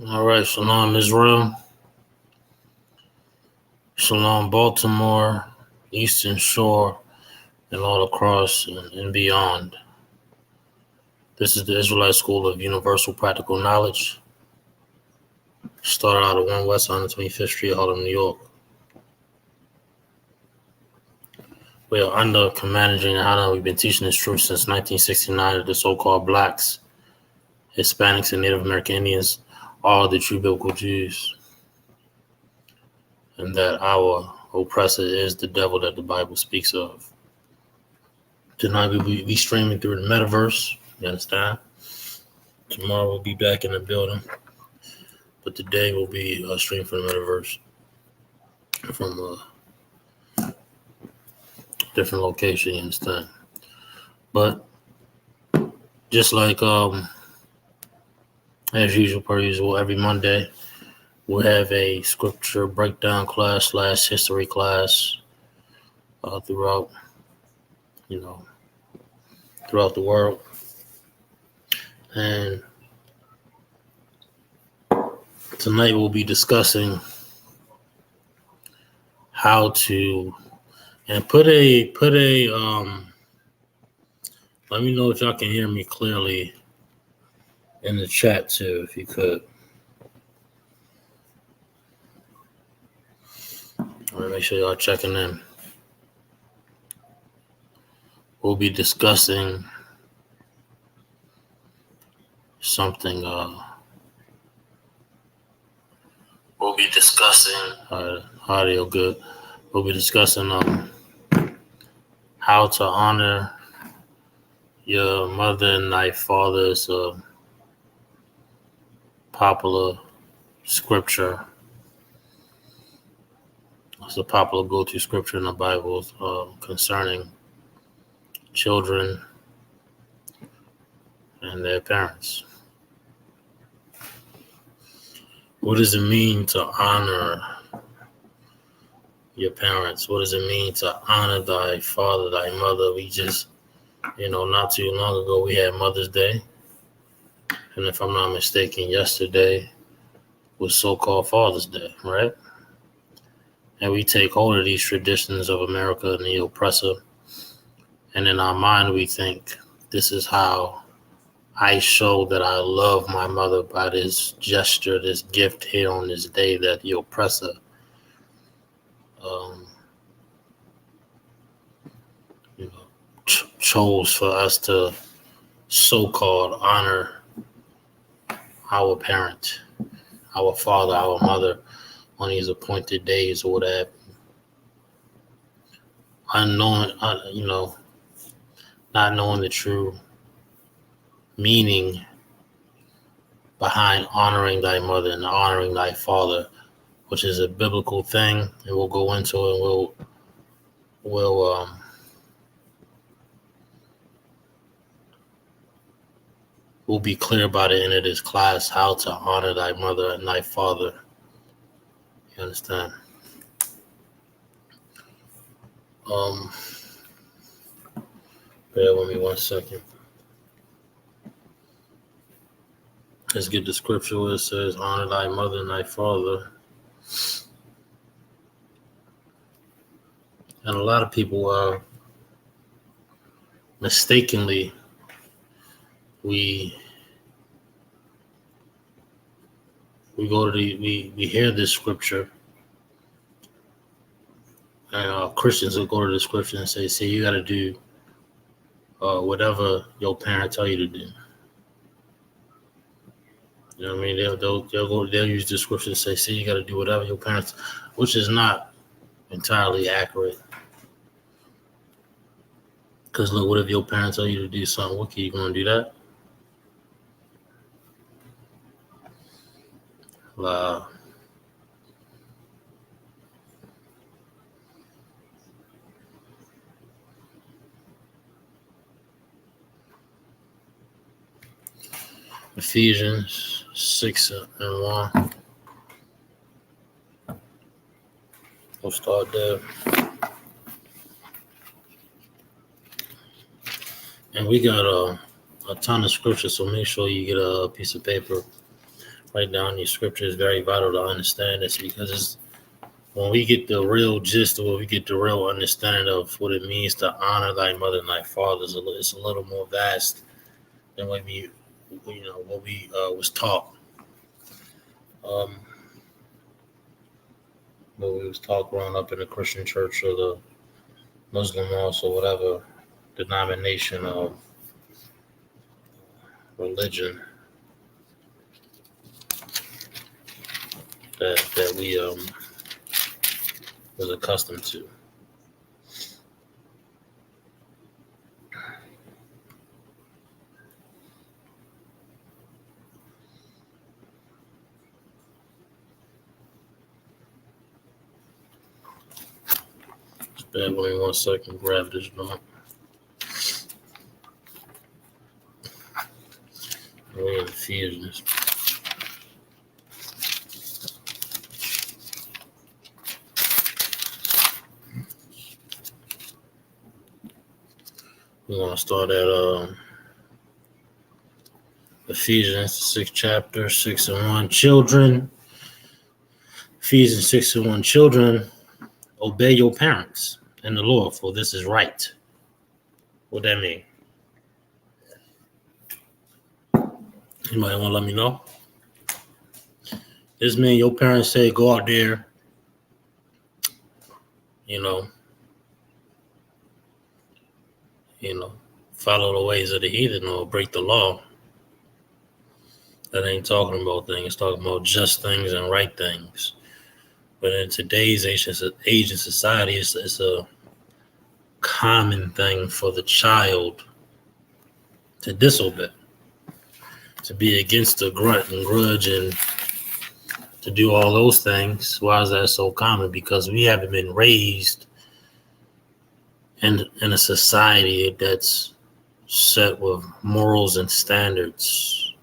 All right, Shalom Israel, Shalom Baltimore, Eastern Shore, and all across and beyond. This is the Israelite School of Universal Practical Knowledge. Started out at 1 West 125th Street, Harlem, New York. We are under managing Hana. We've been teaching this truth since 1969 that the so-called blacks, Hispanics, and Native American Indians are the true biblical Jews, and that our oppressor is the devil that the Bible speaks of. Tonight we'll be streaming through the metaverse. You understand? Tomorrow we'll be back in the building, but today we'll be streaming from the metaverse from a different location. You understand? But just like as usual, per usual, every Monday we'll have a scripture breakdown class / history class throughout the world. And tonight we'll be discussing how to put a let me know if y'all can hear me clearly in the chat too, if you could. All right, make sure y'all checking in. We'll be discussing something. We'll be discussing audio good. We'll be discussing how to honor your mother and thy father. Is a popular scripture. It's a popular go-to scripture in the Bible concerning children and their parents. What does it mean to honor your parents? What does it mean to honor thy father, thy mother? We just, not too long ago, we had Mother's Day. And if I'm not mistaken, yesterday was so-called Father's Day, right? And we take hold of these traditions of America and the oppressor. And in our mind, we think this is how I show that I love my mother, by this gesture, this gift here on this day that the oppressor chose for us to so-called honor our parent, our father, our mother on these appointed days or whatever. Unknowing, not knowing the true meaning behind honoring thy mother and honoring thy father, which is a biblical thing, and we'll go into it, and we'll be clear by the end of this class how to honor thy mother and thy father. You understand? Bear with me 1 second. Let's get the scripture where it says, honor thy mother and thy father. And a lot of people mistakenly, we go to we hear this scripture, and Christians will go to the scripture and say, you got to do whatever your parents tell you to do. You know what I mean? They'll use the scripture to say, you got to do whatever your parents, which is not entirely accurate. Because look, what if your parents tell you to do something wicked? You going to do that? Ephesians 6:1. We'll start there. And we got a ton of scripture, so make sure you get a piece of paper write down these scriptures. Very vital to understand this, because it's when we get the real gist, or we get the real understanding of what it means to honor thy mother and thy father, it's a little more vast than what we was taught. Um, what we was taught growing up in the Christian church or the Muslim house or whatever denomination of religion that we was accustomed to. Bear with me 1 second. Grab this joint. We're in Ephesians. We're going to start at Ephesians 6th chapter, 6 and 1. Children, Ephesians 6 and 1. Children, obey your parents in the Lord, for this is right. What that mean? You might want to let me know. This mean your parents say go out there, follow the ways of the heathen or break the law. That ain't talking about things. It's talking about just things and right things. But in today's age and society, it's a common thing for the child to disobey, to be against the grunt and grudge, and to do all those things. Why is that so common? Because we haven't been raised in a society that's set with morals and standards.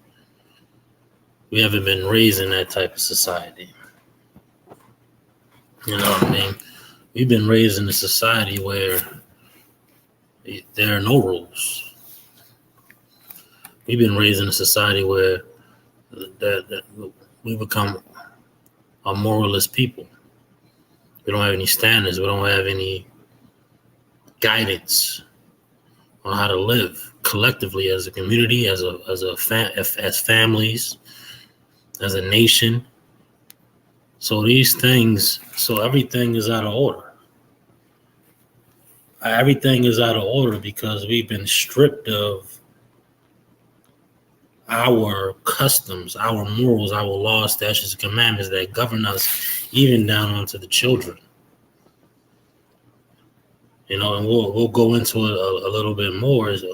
We haven't been raised in that type of society. You know what I mean? We've been raised in a society where there are no rules. We've been raised in a society where that we become a moralist people. We don't have any standards. We don't have any guidance on how to live collectively as a community, as families, as a nation. So everything is out of order. Everything is out of order because we've been stripped of our customs, our morals, our laws, statutes, and commandments that govern us, even down onto the children. And we'll go into it a little bit more, as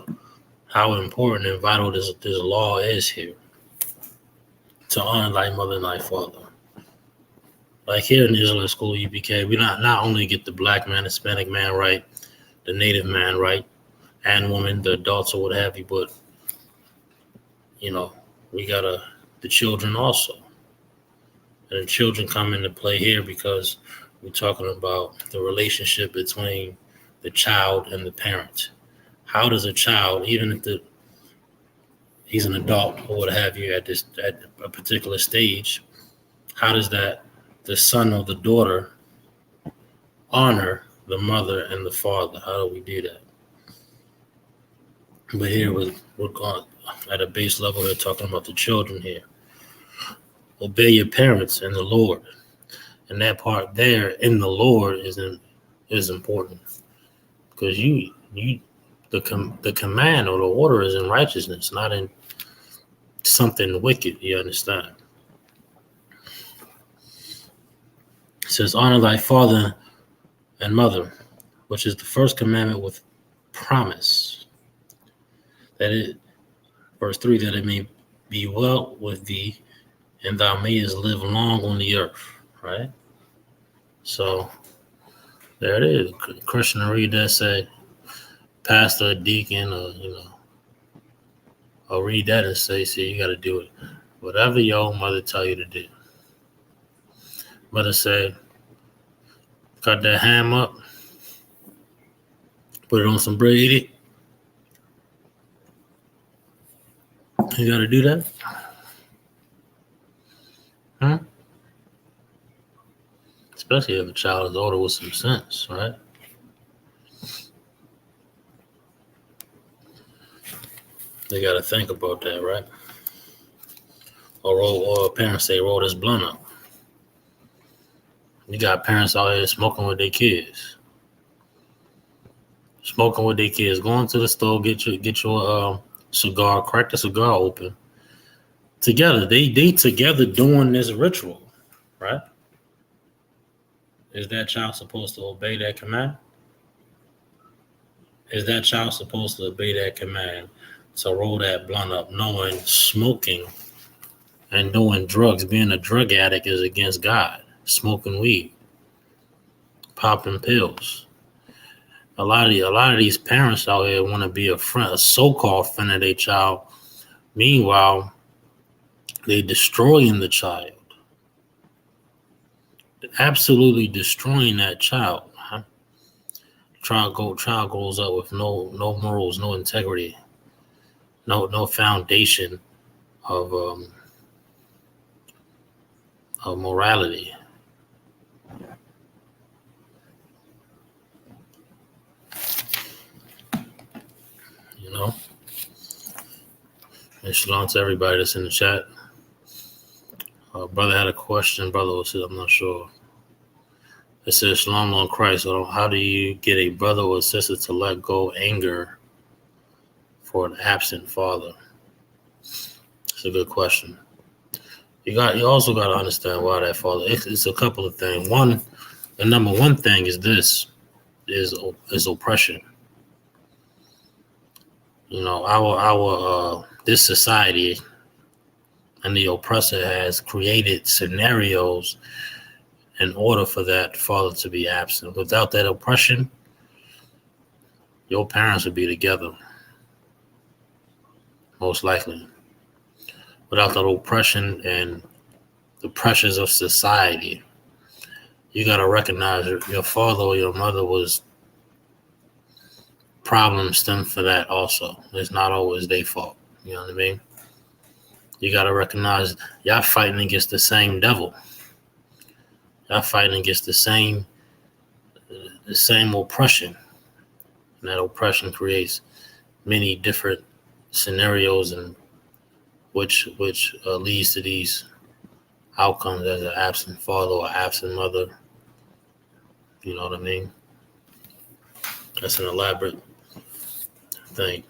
how important and vital this law is here, to honor thy mother and thy father. Like here in the Israelite school, UPK, we not only get the black man, Hispanic man right, the native man right, and woman, the adults or what have you, but we got the children also. And the children come into play here because we're talking about the relationship between the child and the parent. How does a child, even if he's an adult or what have you at a particular stage, how does the son or the daughter honor the mother and the father? How do we do that? But here we're going at a base level. We're talking about the children here. Obey your parents in the Lord, and that part there in the Lord is important, because the command or the order is in righteousness, not in something wicked. You understand? It says, honor thy father and mother, which is the first commandment with promise, verse 3, that it may be well with thee and thou mayest live long on the earth, right? So there it is. Christian read that, say pastor, a deacon, or read that and say, see, you got to do it. Whatever your mother tell you to do. Mother say, cut that ham up, put it on some bread, eat it. You got to do that. Especially if a child is older with some sense, right? They got to think about that, right? Or parents say, roll this blunt up. You got parents out here smoking with their kids. Going to the store, get your cigar, crack the cigar open. Together, they together doing this ritual, right? Is that child supposed to obey that command? Is that child supposed to obey that command to roll that blunt up, knowing smoking and doing drugs, being a drug addict is against God? Smoking weed, popping pills. A lot of these parents out here want to be a friend, a so-called friend of their child. Meanwhile, they destroying the child, absolutely destroying that child. Huh? Child grows up with no morals, no integrity, no foundation of morality. You know. And shalom to everybody that's in the chat. Brother had a question. Brother said, I'm not sure. It says, Shalom on Christ. So how do you get a brother or sister to let go anger for an absent father? It's a good question. You also got to understand why that father. It's a couple of things. The number one thing is this: is oppression. You know, our this society and the oppressor has created scenarios in order for that father to be absent. Without that oppression, your parents would be together, most likely. Without that oppression and the pressures of society, you got to recognize your father or your mother was problems stem for that also. It's not always their fault. You know what I mean? You got to recognize y'all fighting against the same devil. Y'all fighting against the same oppression. And that oppression creates many different scenarios and which leads to these outcomes as an absent father or absent mother. You know what I mean? That's an elaborate thing.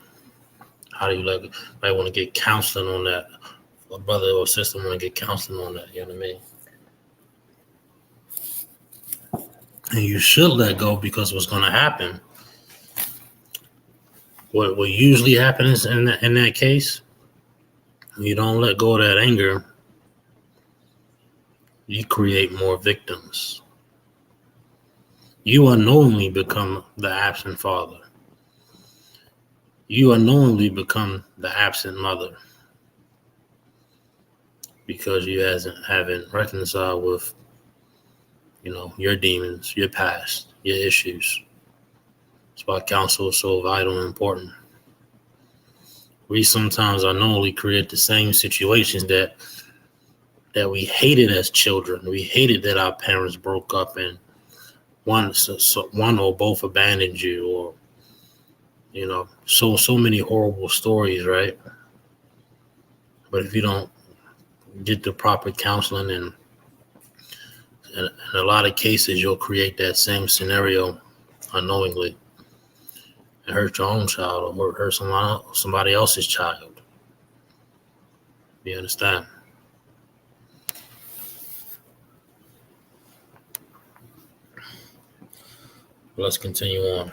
How do you might want to get counseling on that? A brother or sister want to get counseling on that. You know what I mean? And you should let go, because what's going to happen, what usually happens in that case, you don't let go of that anger, you create more victims. You unknowingly become the absent father. You unknowingly become the absent mother, because you haven't reconciled with, your demons, your past, your issues. That's why counsel is so vital and important. We sometimes unknowingly create the same situations that we hated as children. We hated that our parents broke up and one or both abandoned you, or so many horrible stories, right? But if you don't get the proper counseling, and in a lot of cases, you'll create that same scenario unknowingly and hurt your own child or hurt somebody else's child. You understand? Let's continue on.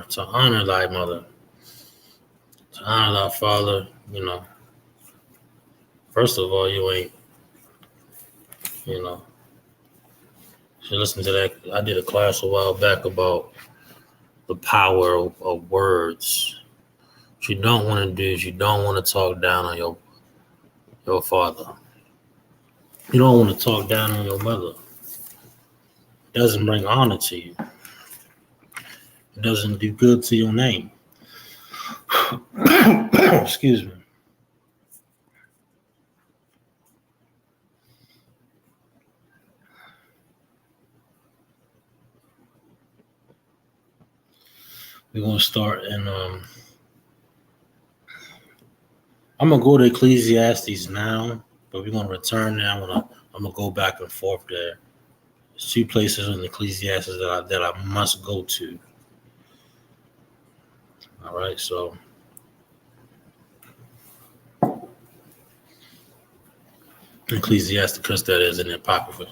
To honor thy mother, to honor thy father. First of all, you ain't, you listen to that. I did a class a while back about the power of words. What you don't want to do is you don't want to talk down on your father. You don't want to talk down on your mother. It doesn't bring honor to you. It doesn't do good to your name. Excuse me. We're going to start in, I'm going to go to Ecclesiastes now, but we're going to return there. I'm going to go back and forth there. There's two places in Ecclesiastes that I must go to. All right, so Ecclesiasticus, that is in the Apocrypha.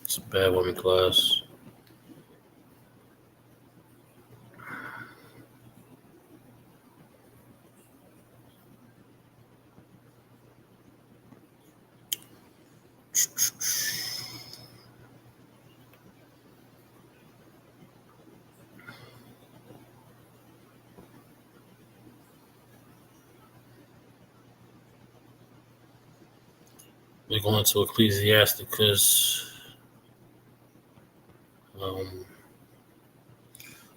It's a bad woman class. We're going to Ecclesiasticus,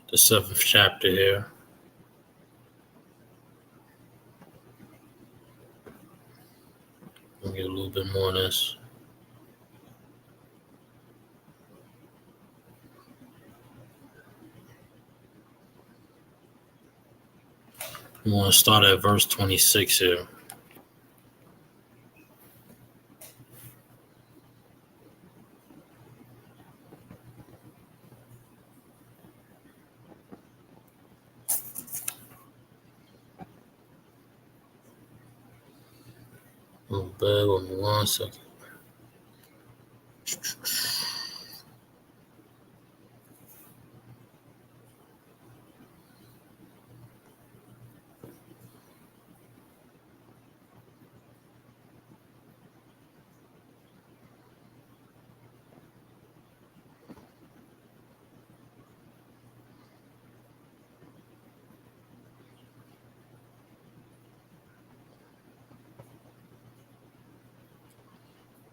the 7th chapter here. We'll get a little bit more on this. We want to start at verse 26 here. Oh, bad woman, 1 second.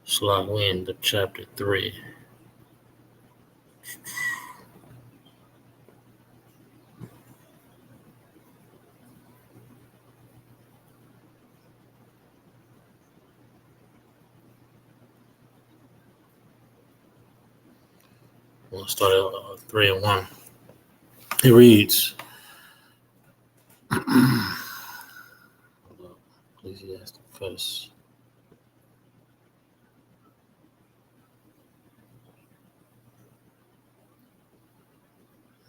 So like we in the chapter 3. We'll start at 3 and 1. It reads, Ecclesiasticus.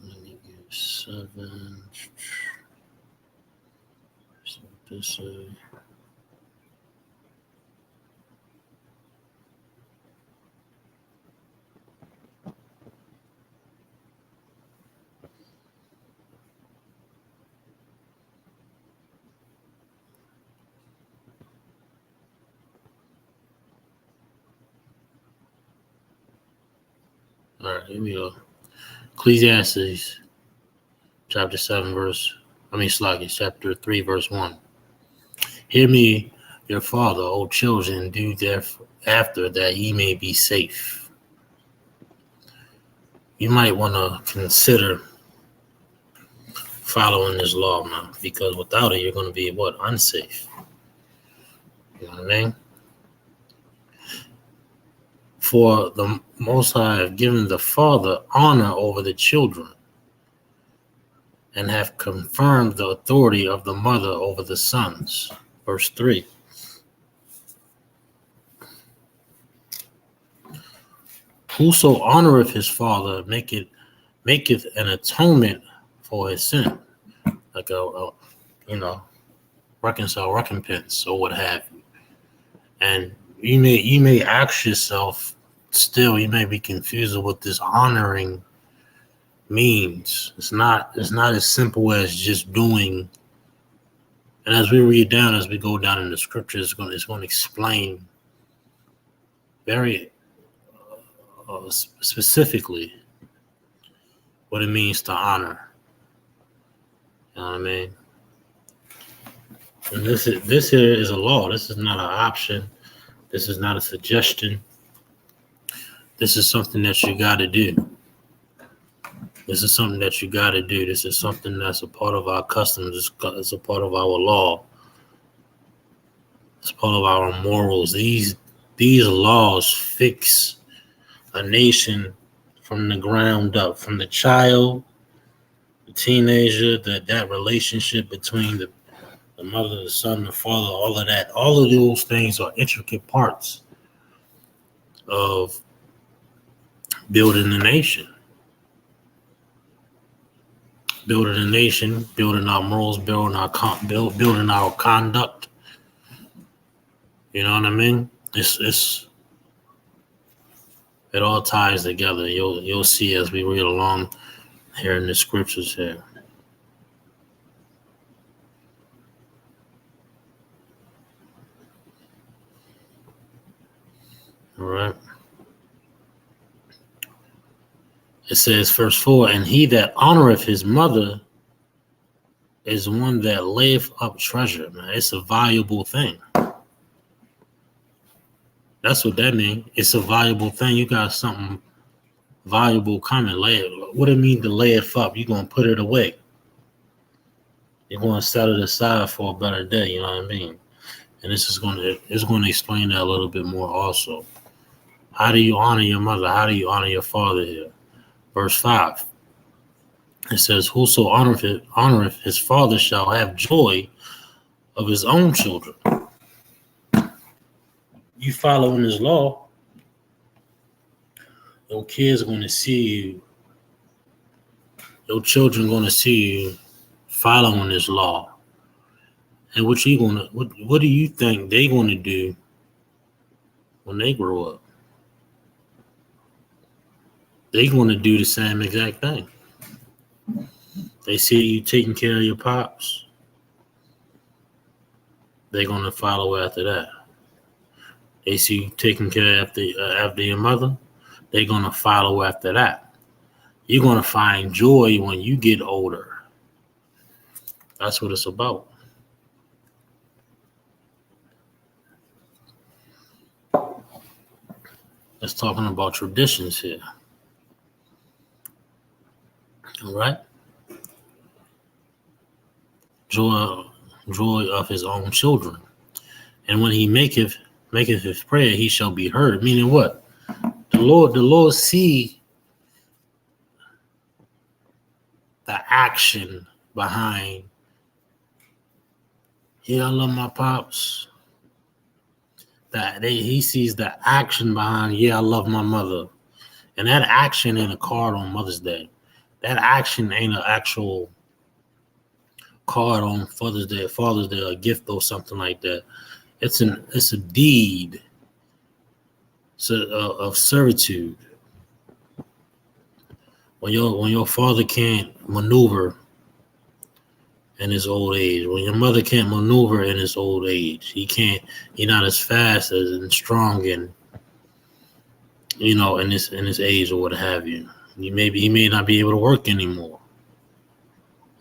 Let me get 7. So this all right, here we go. Ecclesiastes chapter 7 chapter 3 verse 1. Hear me, your father, O children, do thereafter that ye may be safe. You might want to consider following this law now, because without it, you're going to be unsafe. You know what I mean? For the Most High have given the father honor over the children, and have confirmed the authority of the mother over the sons. Verse 3. Whoso honoreth his father maketh an atonement for his sin, like recompense or what have you. And you may ask yourself, still, you may be confused with what this honoring means. It's not as simple as just doing. And as we go down in the scriptures, it's going to explain very specifically what it means to honor. You know what I mean? And this here is a law. This is not an option. This is not a suggestion. This is something that you got to do. This is something that you got to do. This is something that's a part of our customs. It's a part of our law. It's part of our morals. These laws fix a nation from the ground up, from the child, the teenager, that relationship between the mother, the son, the father, all of that. All of those things are intricate parts of building the nation. Building a nation, building our morals, building our conduct. You know what I mean? It all ties together. You'll see as we read along here in the scriptures here. All right. It says, verse 4, and he that honoreth his mother is one that layeth up treasure. Man, it's a valuable thing. That's what that means. It's a valuable thing. You got something valuable coming. What do it mean to lay it up? You're going to put it away. You're going to set it aside for a better day. You know what I mean? And it's going to explain that a little bit more also. How do you honor your mother? How do you honor your father here? Verse 5. It says, whoso honoreth his father shall have joy of his own children. You following this law, your kids are going to see you. Your children are going to see you following this law. And what do you think they're going to do when they grow up? They're going to do the same exact thing. They see you taking care of your pops. They're going to follow after that. They see you taking care after your mother. They're going to follow after that. You're going to find joy when you get older. That's what it's about. Let's talking about traditions here. All right. Joy of his own children. And when he maketh his prayer, he shall be heard. Meaning what? The Lord see the action behind, yeah, I love my pops. He sees the action behind, yeah, I love my mother. And that action ain't a card on Mother's Day. That action ain't an actual card on Father's Day, a gift or something like that. It's a deed of servitude. When your father can't maneuver in his old age, when your mother can't maneuver in his old age, he's not as fast and strong and in his age or what have you. He may not be able to work anymore.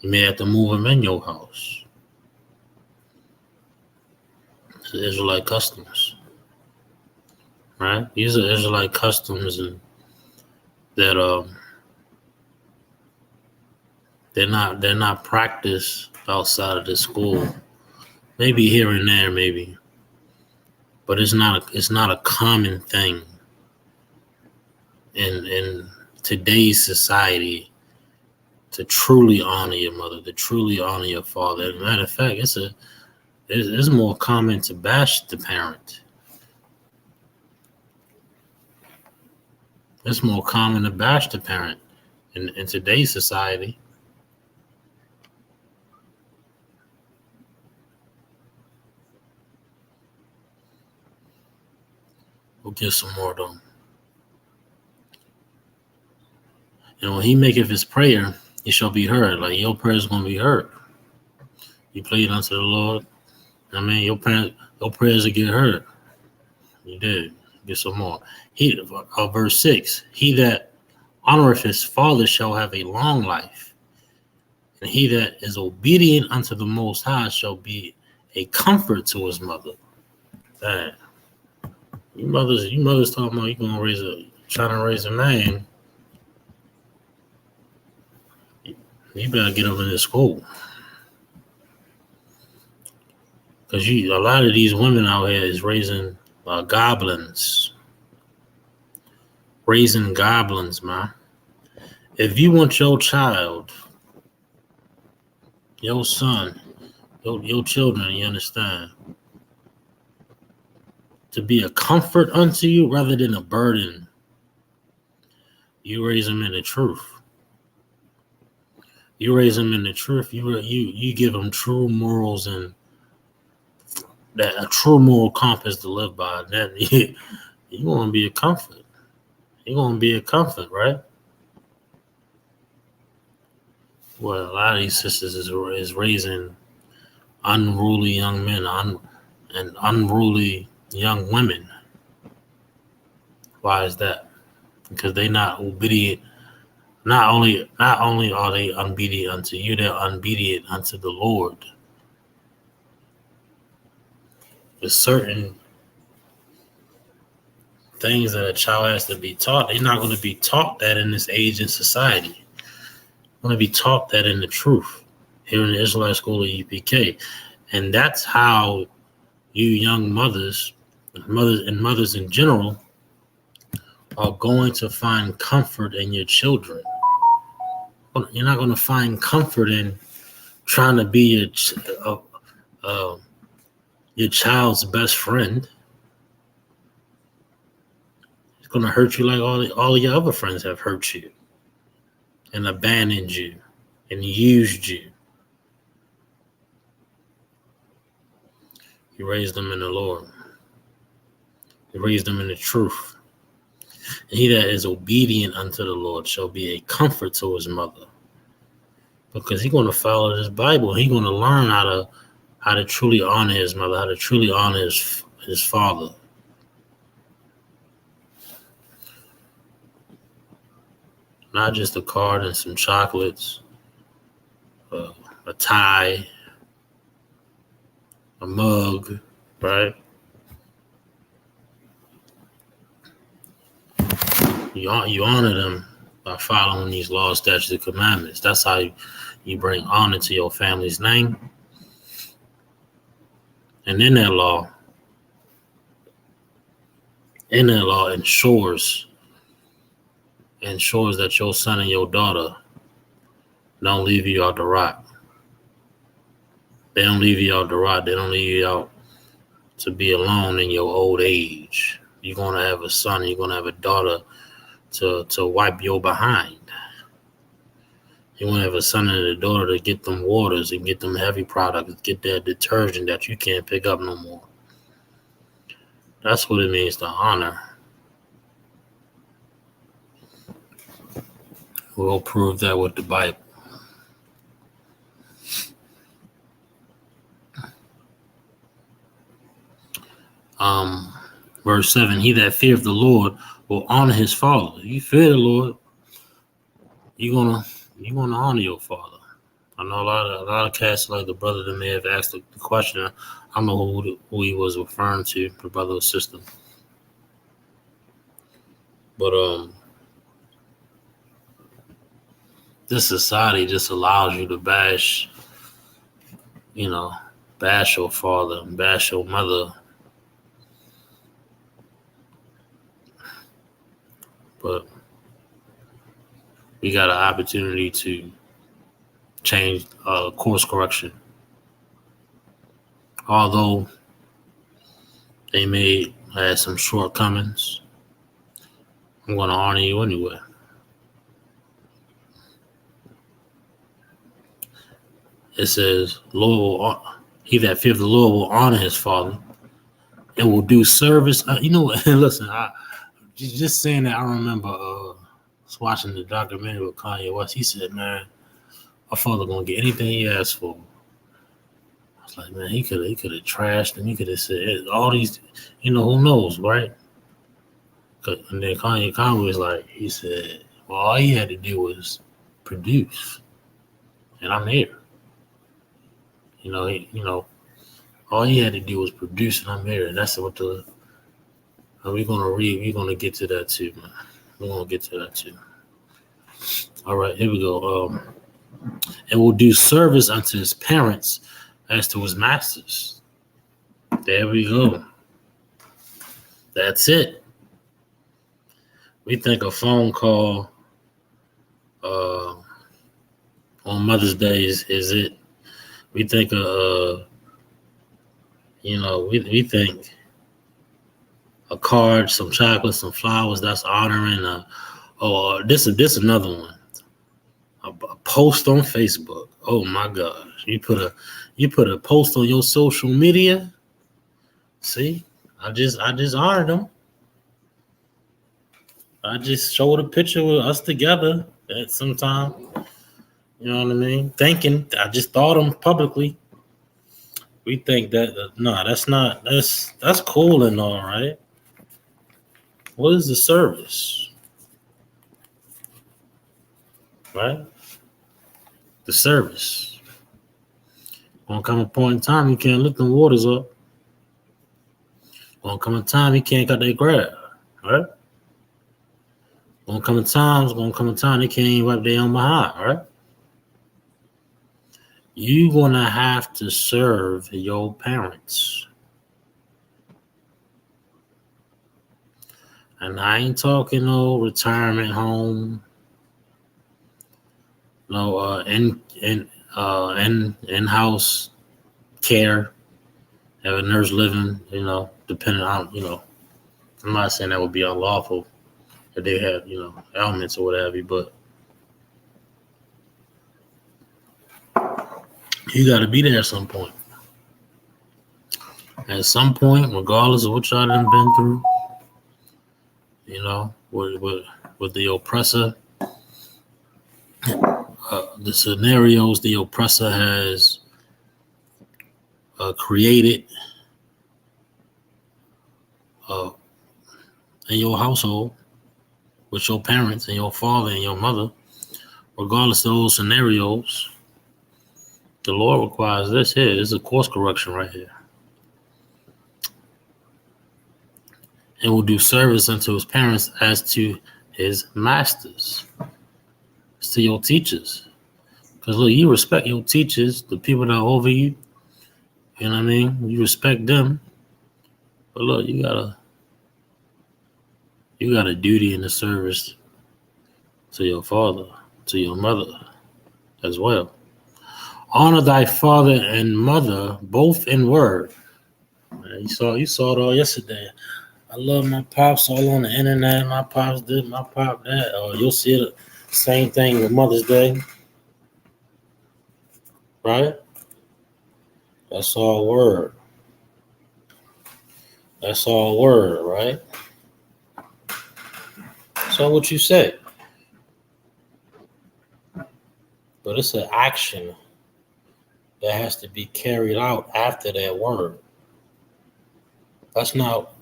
You may have to move him in your house. It's Israelite customs, right? These are Israelite customs, and that they're not practiced outside of the school. Maybe here and there, maybe, but it's not a common thing in today's society to truly honor your mother, to truly honor your father. As a matter of fact, it's more common to bash the parent. It's more common to bash the parent in today's society. We'll get some more though. And when he maketh his prayer, it shall be heard. Like your prayer is going to be heard. You prayed unto the Lord. I mean, your prayers will get heard. You did. Get some more. Verse 6. He that honoreth his father shall have a long life, and he that is obedient unto the Most High shall be a comfort to his mother. Dang. You mothers talking about you gonna trying to raise a man. You better get up in this school. Because a lot of these women out here is raising goblins. Raising goblins, man. If you want your child, your son, your children, you understand, to be a comfort unto you rather than a burden, you raise them in the truth. You raise them in the truth. You give them true morals and that a true moral compass to live by. Then you want to be a comfort. You're going to be a comfort, right? Well, a lot of these sisters is raising unruly young men and unruly young women. Why is that? Because they're not obedient. Not only are they unobedient unto you, they're unobedient unto the Lord. There's certain things that a child has to be taught. They're not going to be taught that in this age in society. They're going to be taught that in the truth here in the Israelite School of UPK. And that's how you young mothers in general are going to find comfort in your children. You're not going to find comfort in trying to be your child's best friend. It's going to hurt you like all of your other friends have hurt you and abandoned you and used you. You raised them in the Lord. You raised them in the truth. And he that is obedient unto the Lord shall be a comfort to his mother. Because he's going to follow this Bible. He's going to learn how to truly honor his mother, how to truly honor his father. Not just a card and some chocolates, a tie, a mug, right? You honor them by following these laws, statutes, and commandments. That's how you bring honor to your family's name. And in that law ensures that your son and your daughter don't leave you out to rot. They don't leave you out to rot. They don't leave you out to be alone in your old age. You're going to have a son, you're going to have a daughter to wipe your behind. You want to have a son and a daughter to get them waters and get them heavy products, get that detergent that you can't pick up no more. That's what it means to honor. We'll prove that with the Bible. Verse 7, he that feareth the Lord will honor his father. You fear the Lord, you're gonna honor your father. I know a lot of cats, like the brother that may have asked the question. I don't know who he was referring to, the brother or sister. But this society just allows you to bash your father, bash your mother. But we got an opportunity to change course correction. Although they may have some shortcomings, I'm going to honor you anyway. It says, he that feareth the Lord will honor his father and will do service. Listen, just saying that, I remember watching the documentary with Kanye West. He said, man, my father going to get anything he asked for. I was like, man, he could have trashed and he could have said all these, who knows, right? And then Kanye was like, he said, well, all he had to do was produce. And I'm here. All he had to do was produce, and I'm here. That's what the we're gonna read. We're gonna get to that too, man. We're gonna get to that too. All right, here we go. And will do service unto his parents as to his masters. There we go. That's it. We think a phone call on Mother's Day is it. We think we think a card, some chocolate, some flowers. That's honoring. This another one. A post on Facebook. Oh my gosh! You put a post on your social media. See, I just honored them. I just showed a picture with us together at some time. You know what I mean? Thinking I just thought them publicly. We think that no, that's not. That's cool and all right. What is the service? Right? The service. Gonna come a point in time you can't lift them waters up. Gonna come a time you can't cut that grass. Right? Gonna come a time they can't even wipe their own behind. Right? You're gonna have to serve your parents. And I ain't talking no retirement home, no in-house care, have a nurse living, depending on, I'm not saying that would be unlawful if they have, ailments or whatever, but you got to be there at some point. At some point, regardless of what y'all done been through, with the oppressor, the scenarios the oppressor has created in your household with your parents and your father and your mother, regardless of those scenarios, the Lord requires this here. This is a course correction right here. And will do service unto his parents as to his masters. It's to your teachers. Because look, you respect your teachers, the people that are over you. You know what I mean? You respect them. But look, you got a duty in the service to your father, to your mother as well. Honor thy father and mother both in word. Man, you saw it all yesterday. I love my pops all on the internet. My pops did, my pop that. Or you'll see it, same thing with Mother's Day. Right? That's all word. That's all word, right? So what you say. But it's an action that has to be carried out after that word. That's not,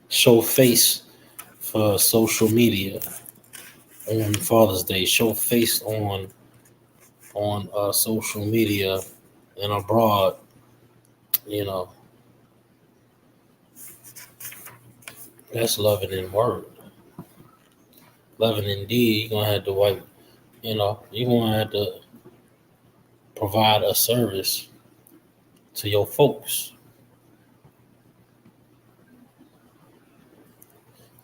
show face for social media on Father's Day. Show face on social media and abroad. That's loving in word. Loving in deed. You're gonna have to wipe. You're gonna have to provide a service to your folks.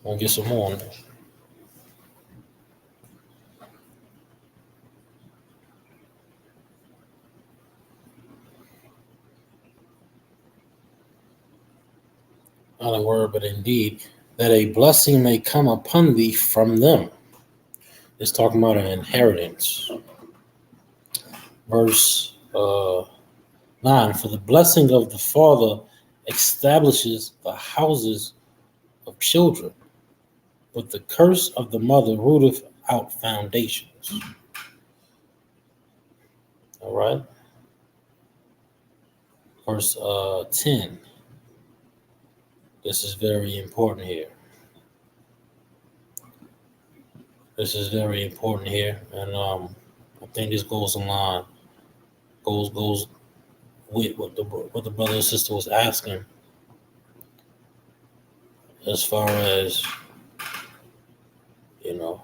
Gonna get some more on this. Not a word, but indeed, that a blessing may come upon thee from them. It's talking about an inheritance. Verse 9, for the blessing of the father establishes the houses of children, but the curse of the mother rooteth out foundations. All right. Verse 10. This is very important here. And I think this goes along goes with what the brother and sister was asking, as far as, you know,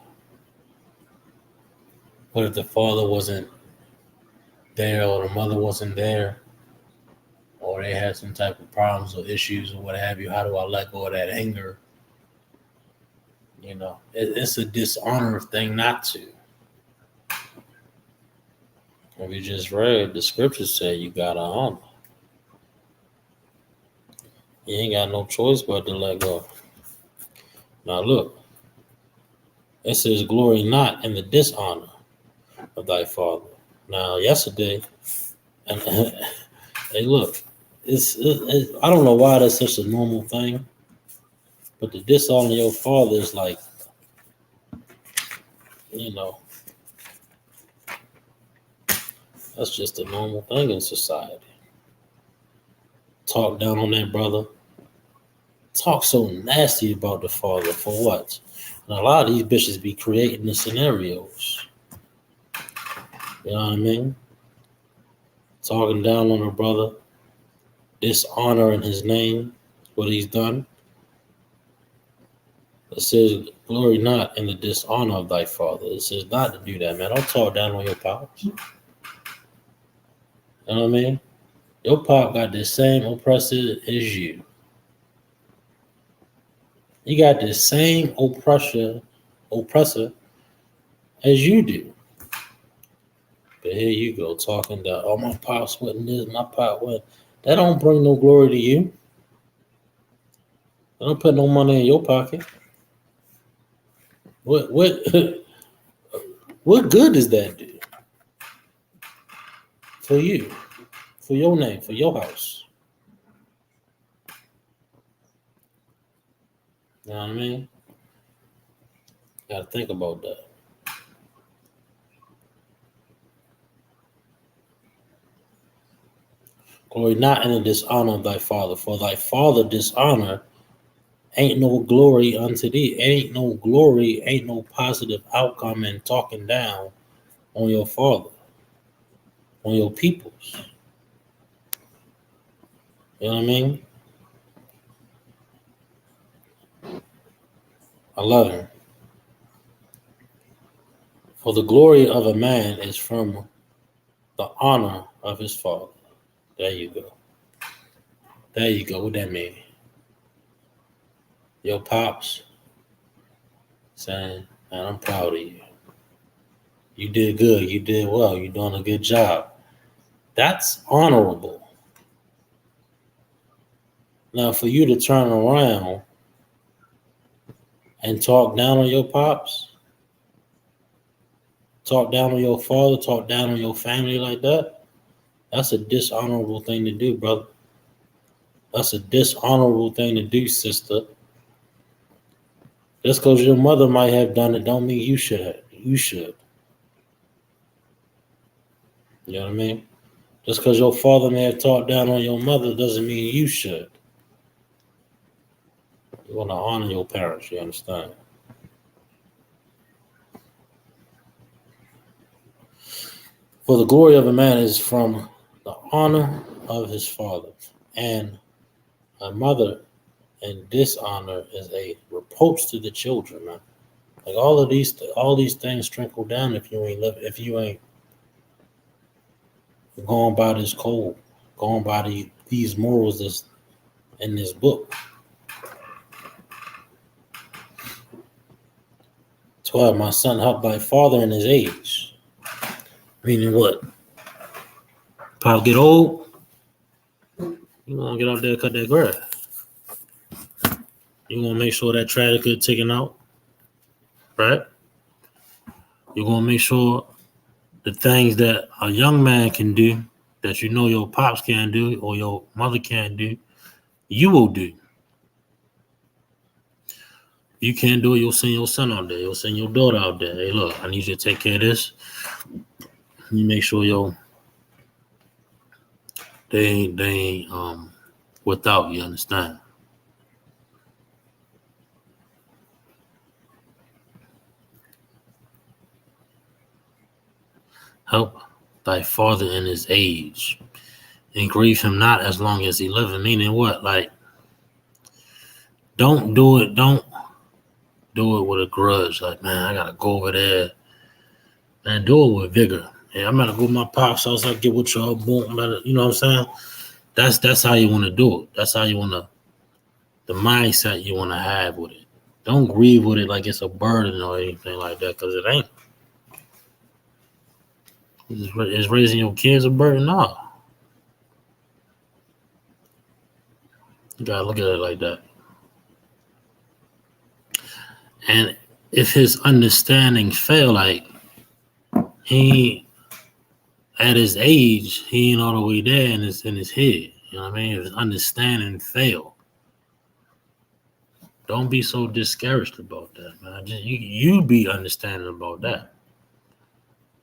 what if the father wasn't there or the mother wasn't there, or they had some type of problems or issues or what have you? How do I let go of that anger? It's a dishonor thing not to. And we just read the scriptures say you gotta honor. You ain't got no choice but to let go. Now look, it says glory not in the dishonor of thy father. Now yesterday, and hey, look, I don't know why that's such a normal thing, but to dishonor your father is like, that's just a normal thing in society. Talk down on that brother. Talk so nasty about the father for what? And a lot of these bitches be creating the scenarios. You know what I mean? Talking down on her brother, dishonoring his name, what he's done. It says, glory not in the dishonor of thy father. It says not to do that, man. Don't talk down on your pops. You know what I mean? Your pop got the same oppressor as you. You got the same oppressor as you do. But here you go, talking that, oh, my pops wasn't this, my pop wasn't. That don't bring no glory to you. That don't put no money in your pocket. What what good does that do for you, for your name, for your house? You know what I mean? Gotta think about that. Glory not in the dishonor of thy father, for thy father dishonor ain't no glory unto thee. Ain't no glory, ain't no positive outcome in talking down on your father, on your peoples. You know what I mean? 11. For the glory of a man is from the honor of his father. There you go. There you go. What that mean? Your pops saying, man, I'm proud of you. You did good. You did well. You're doing a good job. That's honorable. Now, for you to turn around and talk down on your pops, talk down on your father, talk down on your family like that, that's a dishonorable thing to do, brother. That's a dishonorable thing to do, sister. Just because your mother might have done it don't mean you should have. You should. You know what I mean? Just because your father may have talked down on your mother doesn't mean you should. You want to honor your parents, you understand? For the glory of a man is from the honor of his father, and a mother in dishonor is a reproach to the children, man. Like all these things trickle down if you ain't going by this code, going by these morals that's in this book. 12. My son, help thy father in his age. Meaning what? Pop get old, you want to get out there and cut that grass. You want to make sure that trash gets taken out, right? You're going to make sure the things that a young man can do that you know your pops can't do or your mother can't do, you will do. You can't do it, you'll send your son out there. You'll send your daughter out there. Hey, look, I need you to take care of this. You make sure they ain't without, you understand? Help thy father in his age, and grieve him not as long as he liveth. Meaning what? Like, don't do it with a grudge. Like, man, I gotta go over there. Man, do it with vigor. Yeah, I'm gonna go to my pop's house. I get with y'all. Boom. You know what I'm saying? That's how you want to do it. That's how you want to, the mindset you want to have with it. Don't grieve with it like it's a burden or anything like that, because it ain't. Is raising your kids a burden? No. You gotta look at it like that. And if his understanding fail, like he at his age, he ain't all the way there in his head. You know what I mean? If his understanding fail, don't be so discouraged about that, man. Just, you be understanding about that.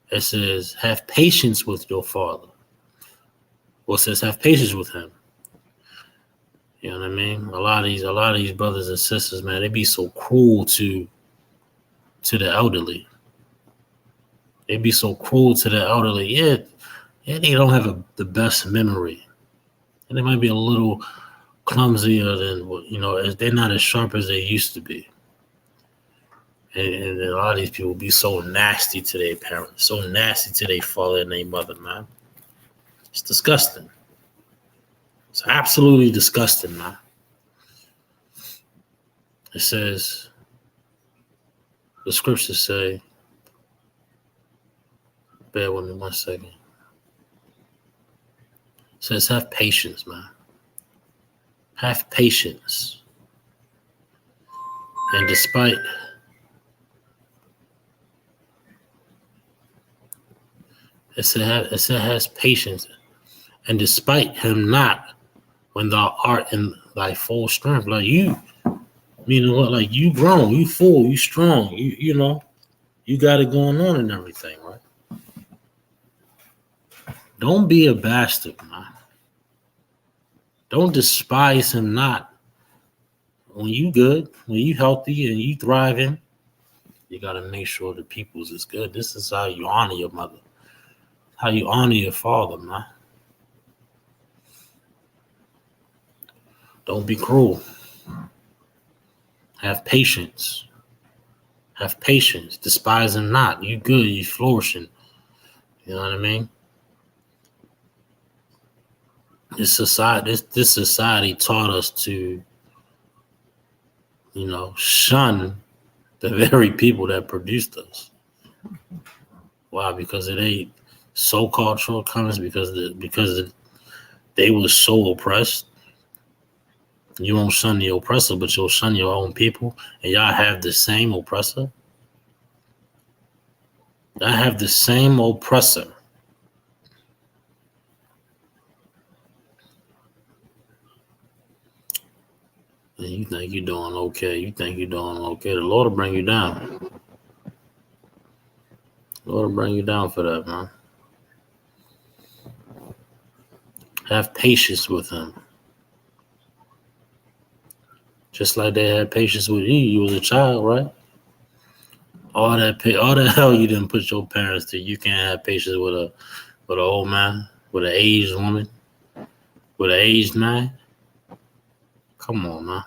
It says, have patience with your father. Well, it says, have patience with him. You know what I mean? A lot of these brothers and sisters, man, they be so cruel to the elderly. They be so cruel to the elderly. Yeah, they don't have the best memory. And they might be a little clumsier than, they're not as sharp as they used to be. And a lot of these people be so nasty to their parents, so nasty to their father and their mother, man. It's disgusting. It's absolutely disgusting, man. It says, the scriptures say, bear with me 1 second. It says, have patience, man. Have patience. And despite it said has patience, and despite him not, when thou art in thy full strength, like you, meaning what? Like you grown, you full, you strong, you know, you got it going on and everything, right? Don't be a bastard, man. Don't despise him not. When you good, when you healthy and you thriving, you gotta make sure the people's is good. This is how you honor your mother, how you honor your father, man. Don't be cruel. Have patience. Have patience. Despise him not. You good. You flourishing. You know what I mean? This society taught us to, shun the very people that produced us. Why? Because it ain't so-called shortcomings. Because they were so oppressed. You won't shun the oppressor, but you'll shun your own people, and y'all have the same oppressor. I have the same oppressor. And you think you're doing okay. The Lord will bring you down. The Lord will bring you down for that, man. Have patience with him. Just like they had patience with you. You was a child, right? All that hell you didn't put your parents through. You can't have patience with an old man, with an aged woman, with an aged man. Come on, man.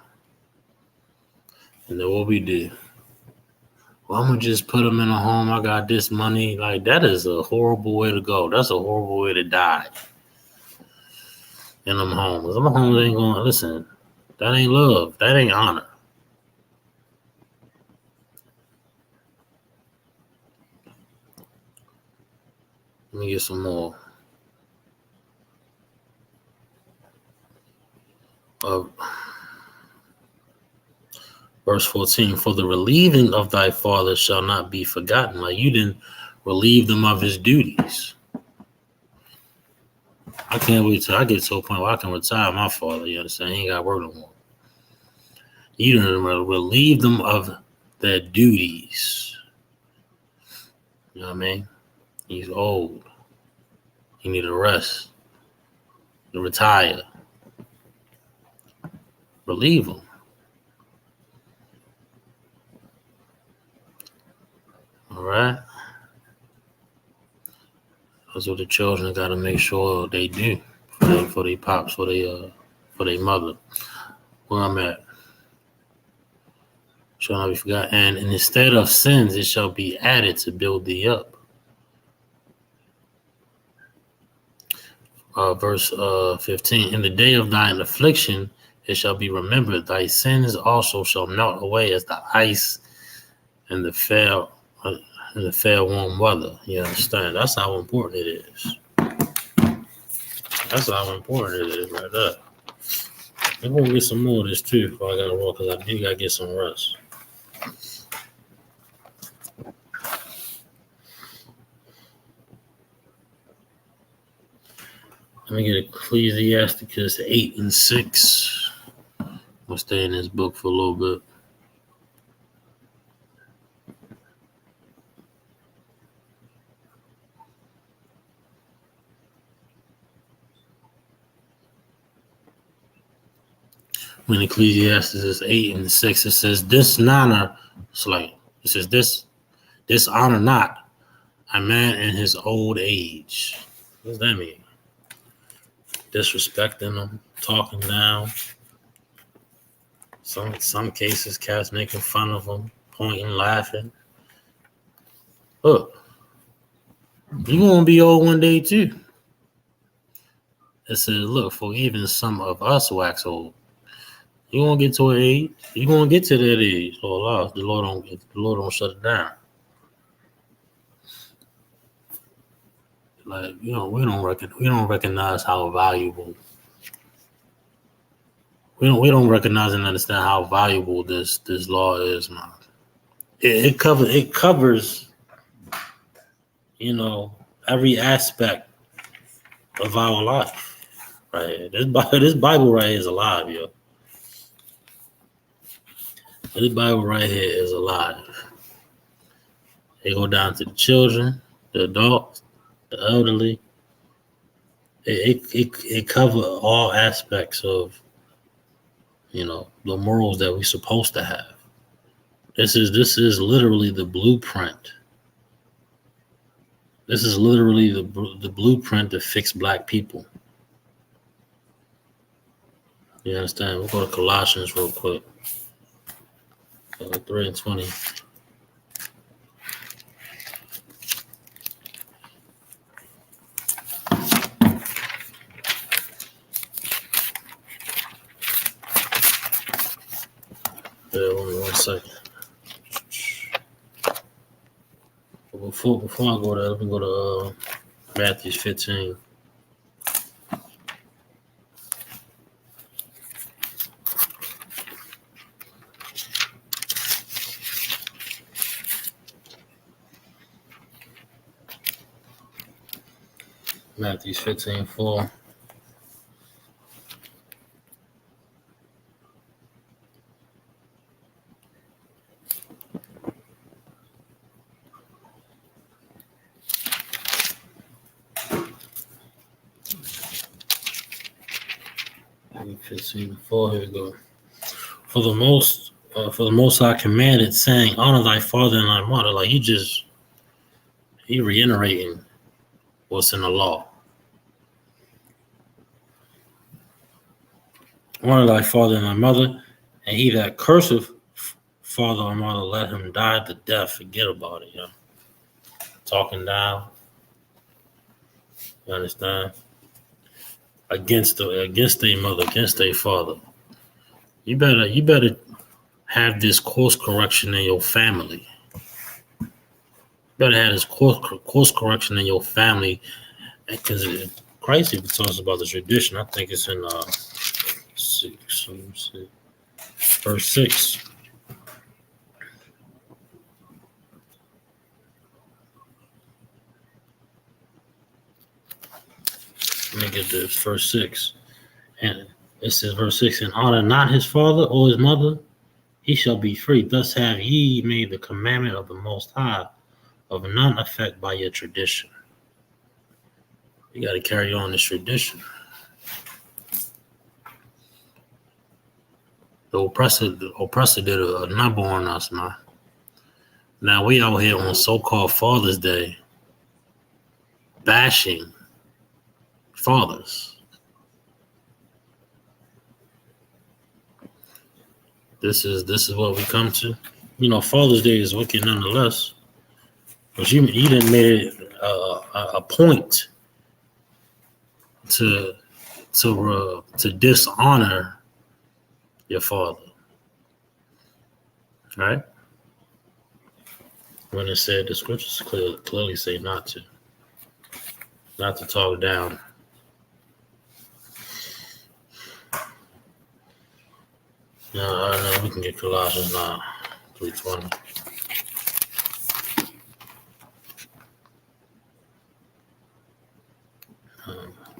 And then what we did? Well, I'm gonna just put them in a home. I got this money. Like, that is a horrible way to go. That's a horrible way to die. In them homes. Them homes ain't gonna listen. That ain't love. That ain't honor. Let me get some more. Verse 14, for the relieving of thy father shall not be forgotten. Like, you didn't relieve them of his duties. I can't wait till I get to a point where I can retire my father. You understand? He ain't got to work no more. You didn't relieve them of their duties. You know what I mean? He's old. He need a rest. To retire. Relieve him. All right. That's what the children got to make sure they do for their pops, for their mother. Where I'm at. Shall not be forgotten. And instead of sins, it shall be added to build thee up. Verse 15. In the day of thine affliction, it shall be remembered. Thy sins also shall melt away as the ice in the fair warm weather. You understand? That's how important it is. That's how important it is right there. I'm going to get some more of this too before I got to roll because I do got to get some rest. Let me get Ecclesiasticus 8 and 6. We'll stay in this book for a little bit. When Ecclesiastes 8 and 6, it says, dishonor not a man in his old age. What does that mean? Disrespecting them, talking down. Some cases, cats making fun of them, pointing, laughing. Look, you're going to be old one day too. It says, look, for even some of us wax old. You're going to get to an age. You're going to get to that age. Lord, the Lord don't shut it down. Like, we don't recognize how valuable. We don't recognize and understand how valuable this law is, man. It covers, every aspect of our life. Right? This Bible right here is alive, yo. This Bible right here is alive. It go down to the children, the adults, the elderly. It covers all aspects of, the morals that we're supposed to have. This is literally the blueprint. This is literally the blueprint to fix black people. You understand? We'll go to Colossians real quick. 3 and 20. One second. Before I go there, let me go to Matthew 15. Matthew 15:4. Here we go. For the most High commanded, saying, honor thy father and thy mother. Like he reiterating what's in the law. Honor thy father and thy mother, and he that curseth father or mother, let him die to death. Forget about it, Talking down. You understand? Against their mother, against their father. You better have this course correction in your family. You better have this course correction in your family, because Christ even talks about the tradition. I think it's in verse 6. Let me get this, verse 6. And it says, verse 6, and honor not his father or his mother, he shall be free. Thus have ye made the commandment of the Most High of none effect by your tradition. You got to carry on this tradition. The oppressor did a number on us, man. Now we out here on so-called Father's Day, bashing fathers. This is what we come to. Father's Day is wicked nonetheless. But you done made it a point to dishonor your father, right? When it said the scriptures clearly say not to talk down. No, we can get Colossians 3:20.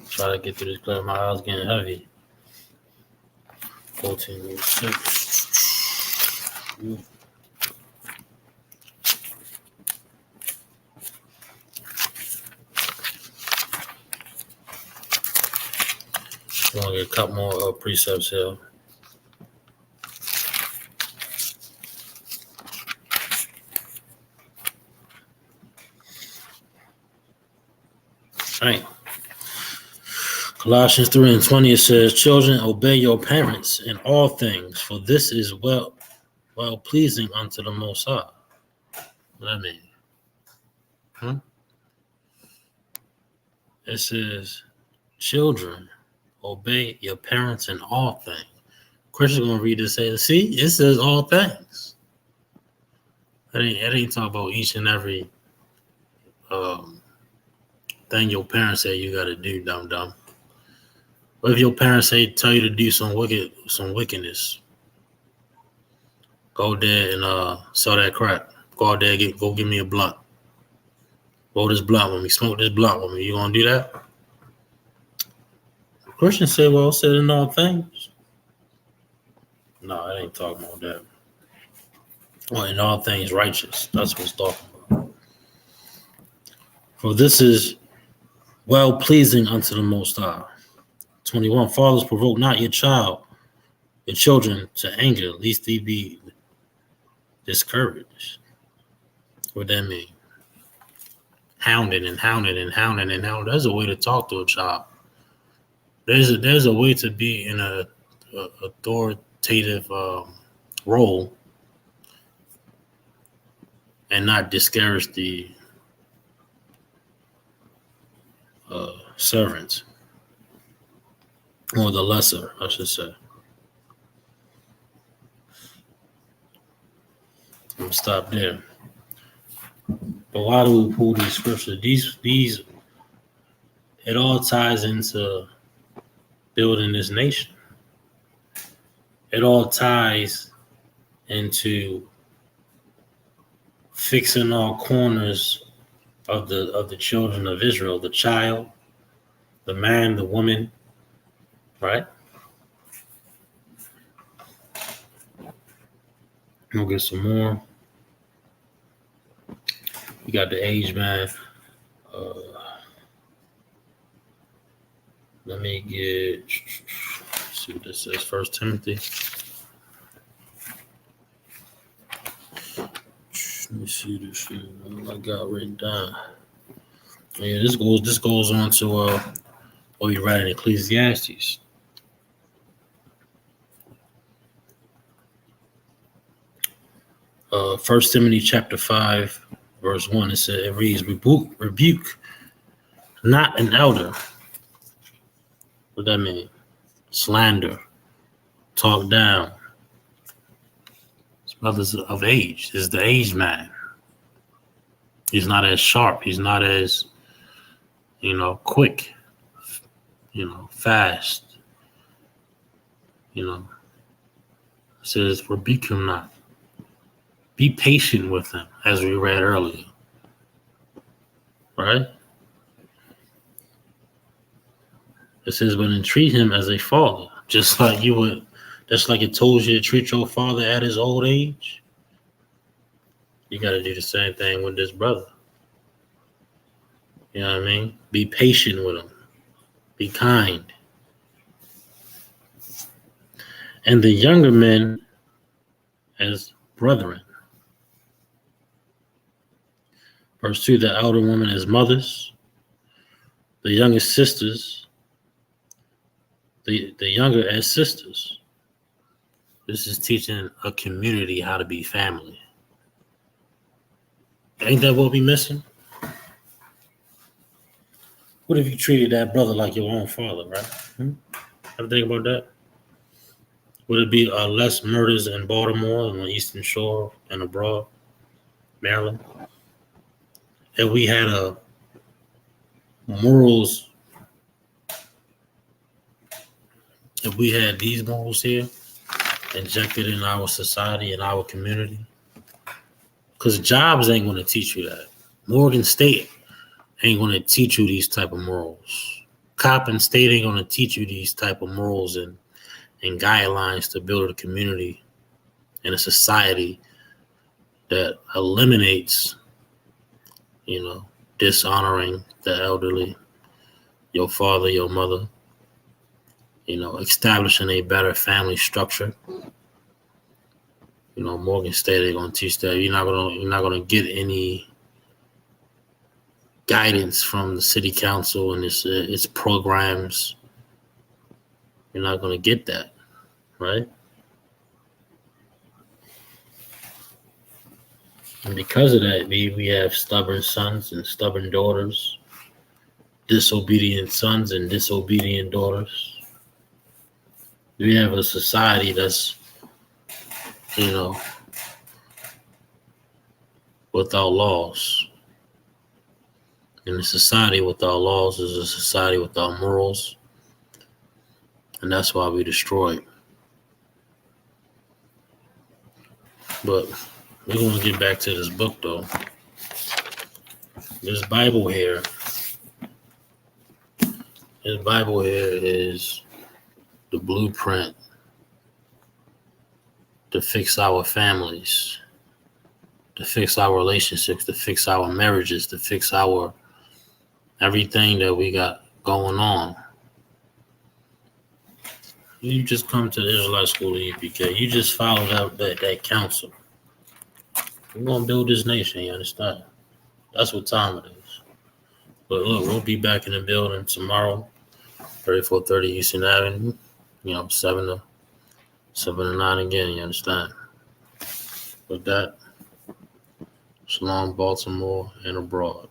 Try to get through this class. My eyes getting heavy. 14:6. I'm gonna get a couple more precepts here. All right. Colossians 3:20, it says, "Children, obey your parents in all things, for this is well pleasing unto the Most High." What I mean? It says, "Children, obey your parents in all things." Christian's gonna read this and say, "See, it says all things." That ain't talking about each and every thing your parents say you gotta do, dumb. What if your parents tell you to do some wickedness? Go there and sell that crack. Go out there, go give me a blunt. Roll this blunt with me. Smoke this blunt with me. You gonna do that? Christians say, "Well, said in all things." No, it ain't talking about that. Well, in all things righteous. That's what it's talking about. For this is well pleasing unto the Most High. 21. Fathers, provoke not your children to anger, lest they be discouraged. What that mean? Hounded. There's a way to talk to a child. There's a way to be in a authoritative role and not discourage the servants, or the lesser, I should say. I'm gonna stop there. But why do we pull these scriptures? These it all ties into building this nation. It all ties into fixing all corners of the children of Israel, the child, the man, the woman, right? We'll get some more. We got the age man. Let me see what this says. 1 Timothy. Let me see this shit. I got written down. Yeah, this goes on to what we read in Ecclesiastes. First Timothy chapter 5, verse 1. It reads, rebuke not an elder. What that mean? Slander, talk down. His brother's of age. Is the aged man. He's not as sharp. He's not as, quick, fast. It says, rebuke him not. Be patient with him, as we read earlier. Right? It says, but entreat him as a father, just like it told you to treat your father at his old age. You got to do the same thing with this brother. You know what I mean? Be patient with him. Be kind. And the younger men as brethren. Verse 2, the elder women as mothers, the youngest sisters, the younger as sisters. This is teaching a community how to be family. Ain't that what we missing? What if you treated that brother like your own father, right? Ever think about that? Would it be less murders in Baltimore and on the Eastern Shore and abroad, Maryland? If we had a morals, if we had these morals here injected in our society and our community, because jobs ain't going to teach you that. Morgan State ain't going to teach you these type of morals. Coppin State ain't going to teach you these type of morals and guidelines to build a community and a society that eliminates, dishonoring the elderly, your father, your mother, establishing a better family structure. Morgan State ain't gonna teach that. You're not gonna get any guidance from the city council and its programs. You're not gonna get that, right? And because of that, we have stubborn sons and stubborn daughters, disobedient sons and disobedient daughters. We have a society that's, without laws. And a society without laws is a society without morals. And that's why we destroy it. But we're going to get back to this book, though. This Bible here is the blueprint to fix our families, to fix our relationships, to fix our marriages, to fix our everything that we got going on. You just come to the Israelite School of UPK. You just follow that counsel. We're going to build this nation, you understand? That's what time it is. But look, we'll be back in the building tomorrow, 3430 Houston Avenue, 7 to 9 again, you understand? With that, Shalom, Baltimore, and abroad.